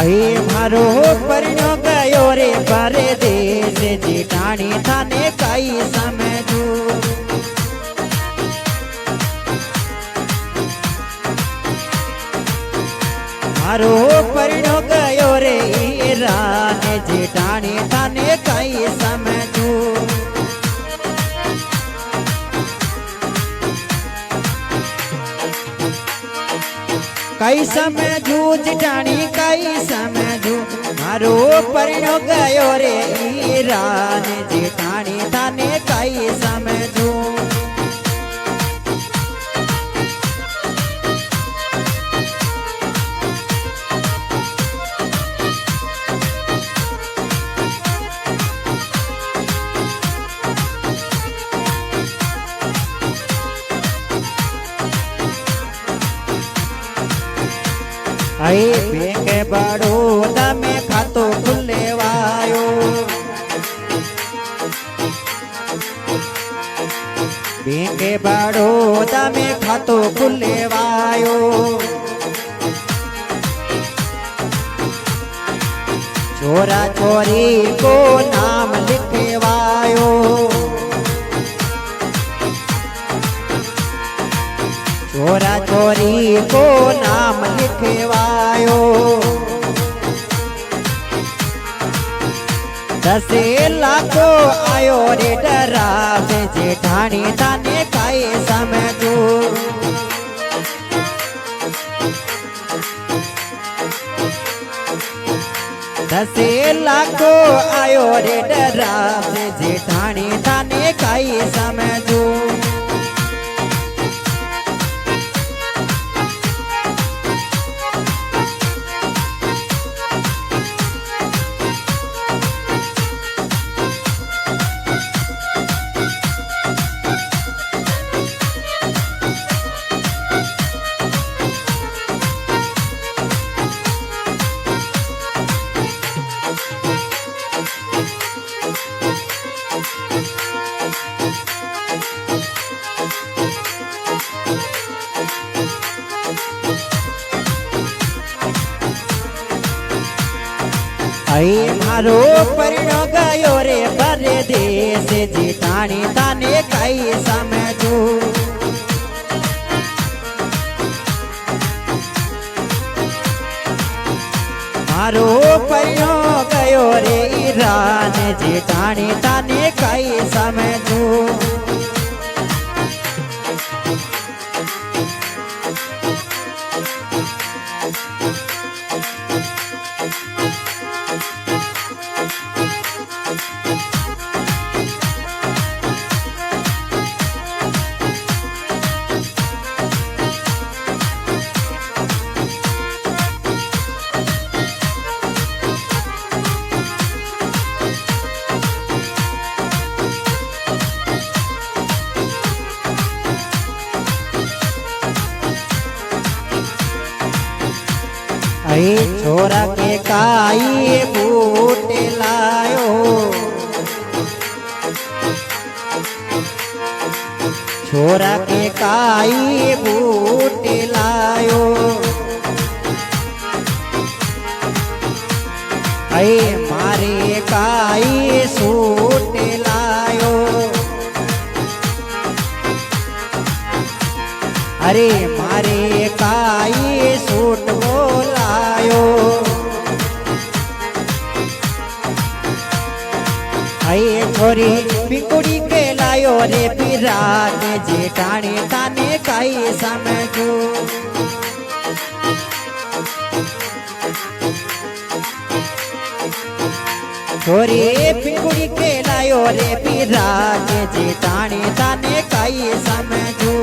અહીં મારો પરણો ગયો રે પરદેશ જેઠાણી થાને કઈ સમજું મારો પરણો ગયો રે રાને જેઠાણી થાને કઈ સમજું કઈ સમજું જેઠાણી કઈ સમજું મારો પરણો ગયો રે રાને જેઠાણી થાને કઈ સમજું અહીં બેંકે બડોદા में खातो खुलेवायो બેંકે બડોદા में खातो खुलेवायो छोरा छोरी को नाम लिखवायो छोरा छोरी को नाम लिखवायो 10 लाखो आयो रे डरावे जेठाणी थाने काई समझूं 10 लाखो आयो रे डरावे जेठाणी थाने काई समझूं અહીં મારો પરણો ગયો રે પરદેશ જેઠાણી થાને કઈ સમજું મારો પરણો ગયો રે રાને જેઠાણી થાને કઈ સમજું અહીં छोरा के काई बूट लायो छोरा के काई बूट लायो અહીં मारे काई सूट लायो अरे मारे काई सूट बोलायो અહીં छोरी पिकुड़ी के लायो रे पीरा ने जेठाणी थाने काई समझूं छोरी पिकुड़ी के लायो रे पीरा ने जेठाणी थाने काई समझूं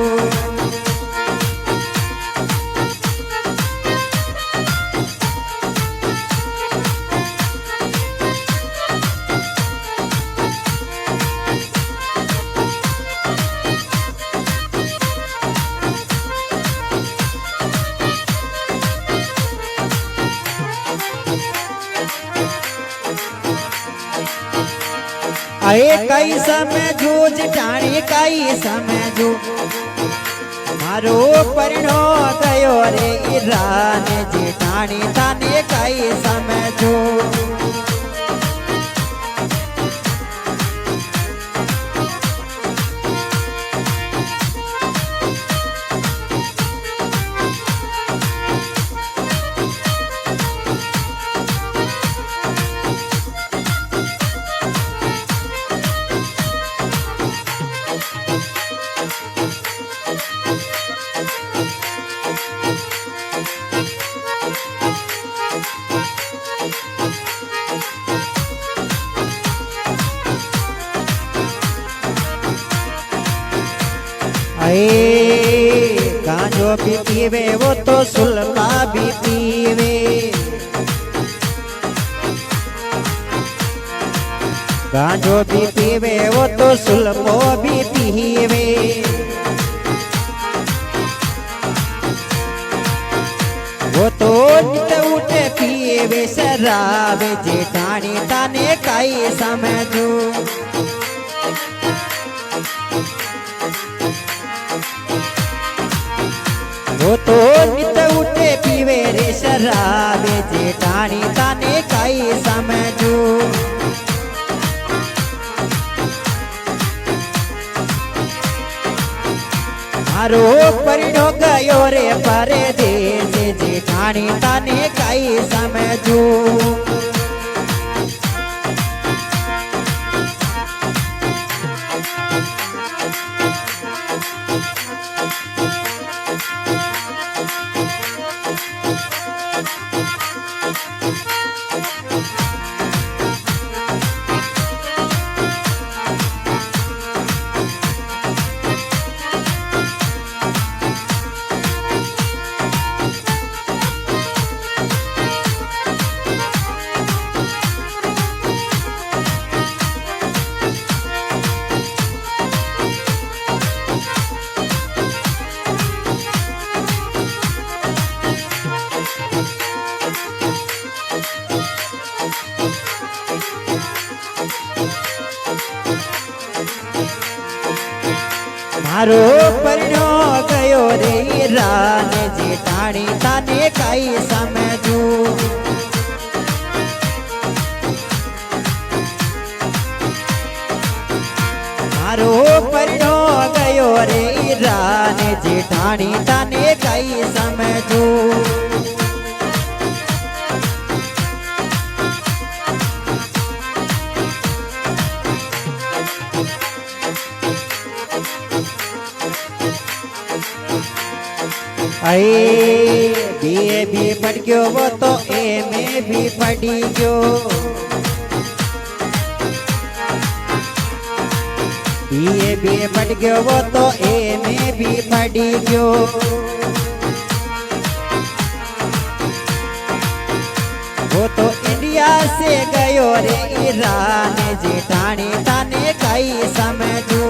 अरे कई समझू जेठाणी कई समझू મારો પરણો ગયો રે ઈરાને જેઠાણી તાને કઈ સમજો गांजो भी पीवे वो तो सुलमा भी पीवे गांजो भी पीवे वो तो सुलमो भी पीवे वो तो नित उठे पीवे शराब जेठानी ताने काई समझू वो तो नित उठे पीवे रे शराब जेठानी ताने काई समझू मारो परिणो गयो रे परदेश जेठानी ताने काई समझू मारो परिणो गयो रे ईराने जेठानी ताने काई समझू मारो परिणो गयो रे ईराने जेठानी ताने काई समझू बीए भी पढ़ गयो वो तो एमए भी पढ़ी गयो बीए भी पढ़ गयो वो तो एमए भी पढ़ी गयो वो तो इंडिया से गयो रे ईरान जेठानी ताने काई समझू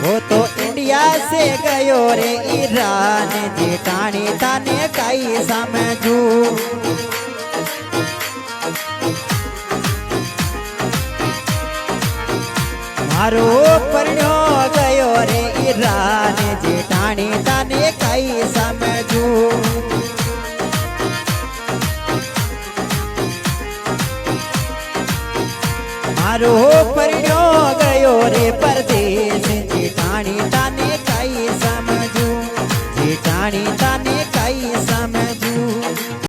वो तो इंडिया से गयो रे ईरान जेठानी ताने काई समझू मारो परिणो गयो रे ईरान जेठानी ताने काई समझू मारो परिणो गयो रे परदेश